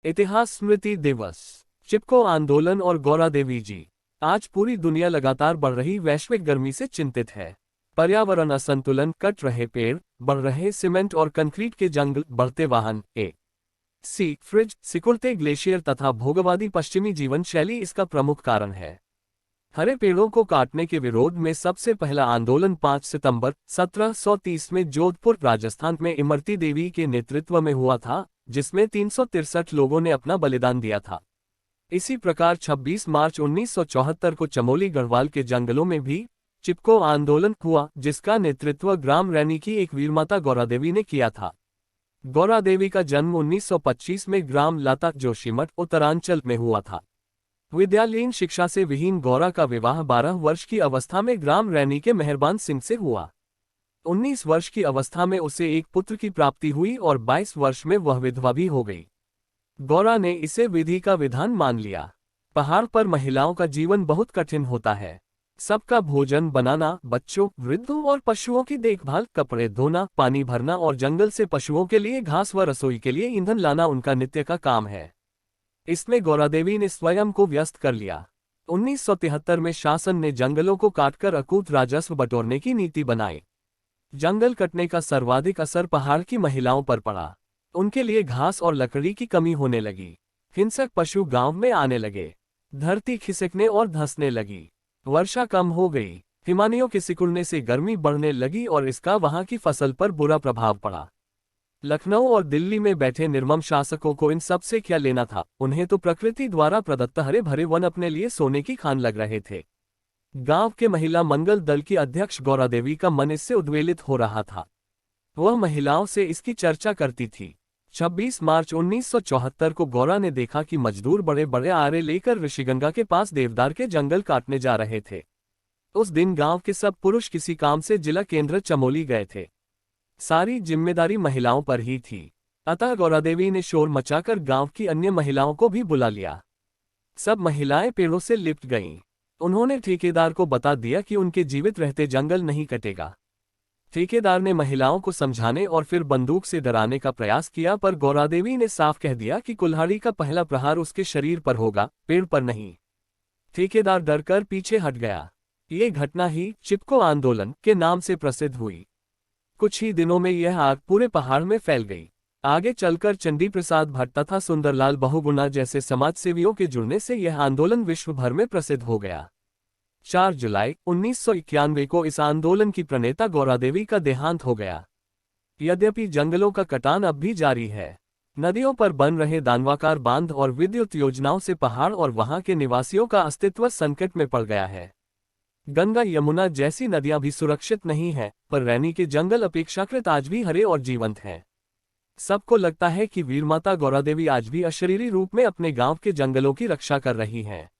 इतिहास स्मृति दिवस, चिपको आंदोलन और गौरा देवी जी। आज पूरी दुनिया लगातार बढ़ रही वैश्विक गर्मी से चिंतित है। पर्यावरण असंतुलन, कट रहे पेड़, बढ़ रहे सीमेंट और कंक्रीट के जंगल, बढ़ते वाहन, फ्रिज, सिकुड़ते ग्लेशियर तथा भोगवादी पश्चिमी जीवन शैली इसका प्रमुख कारण है। हरे पेड़ों को काटने के विरोध में सबसे पहला आंदोलन 5 सितंबर 1730 में जोधपुर, राजस्थान में इमरती देवी के नेतृत्व में हुआ था, जिसमें 363 लोगों ने अपना बलिदान दिया था। इसी प्रकार 26 मार्च 1974 को चमोली गढ़वाल के जंगलों में भी चिपको आंदोलन हुआ, जिसका नेतृत्व ग्राम रैनी की एक वीरमाता गौरा देवी ने किया था। गौरा देवी का जन्म 1925 में ग्राम लाता जोशीमठ, उत्तरांचल में हुआ था। विद्यालयीन शिक्षा से विहीन गौरा का विवाह 12 वर्ष की अवस्था में ग्राम रैनी के मेहरबान सिंह से हुआ। 19 वर्ष की अवस्था में उसे एक पुत्र की प्राप्ति हुई और 22 वर्ष में वह विधवा भी हो गई। गौरा ने इसे विधि का विधान मान लिया। पहाड़ पर महिलाओं का जीवन बहुत कठिन होता है। सबका भोजन बनाना, बच्चों, वृद्धों और पशुओं की देखभाल, कपड़े धोना, पानी भरना और जंगल से पशुओं के लिए घास व रसोई के लिए ईंधन लाना उनका नित्य का काम है। इसमें गौरा देवी ने स्वयं को व्यस्त कर लिया। 1973 में शासन ने जंगलों को काटकर अकूत राजस्व बटोरने की नीति बनाई। जंगल कटने का सर्वाधिक असर पहाड़ की महिलाओं पर पड़ा। उनके लिए घास और लकड़ी की कमी होने लगी। हिंसक पशु गांव में आने लगे। धरती खिसकने और धंसने लगी। वर्षा कम हो गई। हिमानियों के सिकुड़ने से गर्मी बढ़ने लगी और इसका वहां की फसल पर बुरा प्रभाव पड़ा। लखनऊ और दिल्ली में बैठे निर्मम शासकों को इन सब से क्या लेना था। उन्हें तो प्रकृति द्वारा प्रदत्त हरे भरे वन अपने लिए सोने की खान लग रहे थे। गांव के महिला मंगल दल की अध्यक्ष गौरा देवी का मन इससे उद्वेलित हो रहा था। वह महिलाओं से इसकी चर्चा करती थी। 26 मार्च 1974 को गौरा ने देखा कि मजदूर बड़े बड़े आरे लेकर ऋषिगंगा के पास देवदार के जंगल काटने जा रहे थे। उस दिन गांव के सब पुरुष किसी काम से जिला केंद्र चमोली गए थे। सारी जिम्मेदारी महिलाओं पर ही थी। अतः गौरा देवी ने शोर मचाकर गांव की अन्य महिलाओं को भी बुला लिया। सब महिलाएं पेड़ों से लिपट गईं। उन्होंने ठेकेदार को बता दिया कि उनके जीवित रहते जंगल नहीं कटेगा। ठेकेदार ने महिलाओं को समझाने और फिर बंदूक से डराने का प्रयास किया, पर गौरा देवी ने साफ कह दिया कि कुल्हाड़ी का पहला प्रहार उसके शरीर पर होगा, पेड़ पर नहीं। ठेकेदार डरकर पीछे हट गया। ये घटना ही चिपको आंदोलन के नाम से प्रसिद्ध हुई। कुछ ही दिनों में यह आग पूरे पहाड़ में फैल गई। आगे चलकर चंडी प्रसाद भट्ट तथा सुंदरलाल बहुगुणा जैसे समाजसेवियों के जुड़ने से यह आंदोलन विश्व भर में प्रसिद्ध हो गया। 4 जुलाई 1991 को इस आंदोलन की प्रणेता गौरा देवी का देहांत हो गया। यद्यपि जंगलों का कटान अब भी जारी है। नदियों पर बन रहे दानवाकार बांध और विद्युत योजनाओं से पहाड़ और वहां के निवासियों का अस्तित्व संकट में पड़ गया है। गंगा, यमुना जैसी नदियां भी सुरक्षित नहीं हैं, पर रैनी के जंगल अपेक्षाकृत आज भी हरे और जीवंत हैं। सबको लगता है कि वीरमाता गौरा देवी आज भी अशरीरी रूप में अपने गांव के जंगलों की रक्षा कर रही हैं।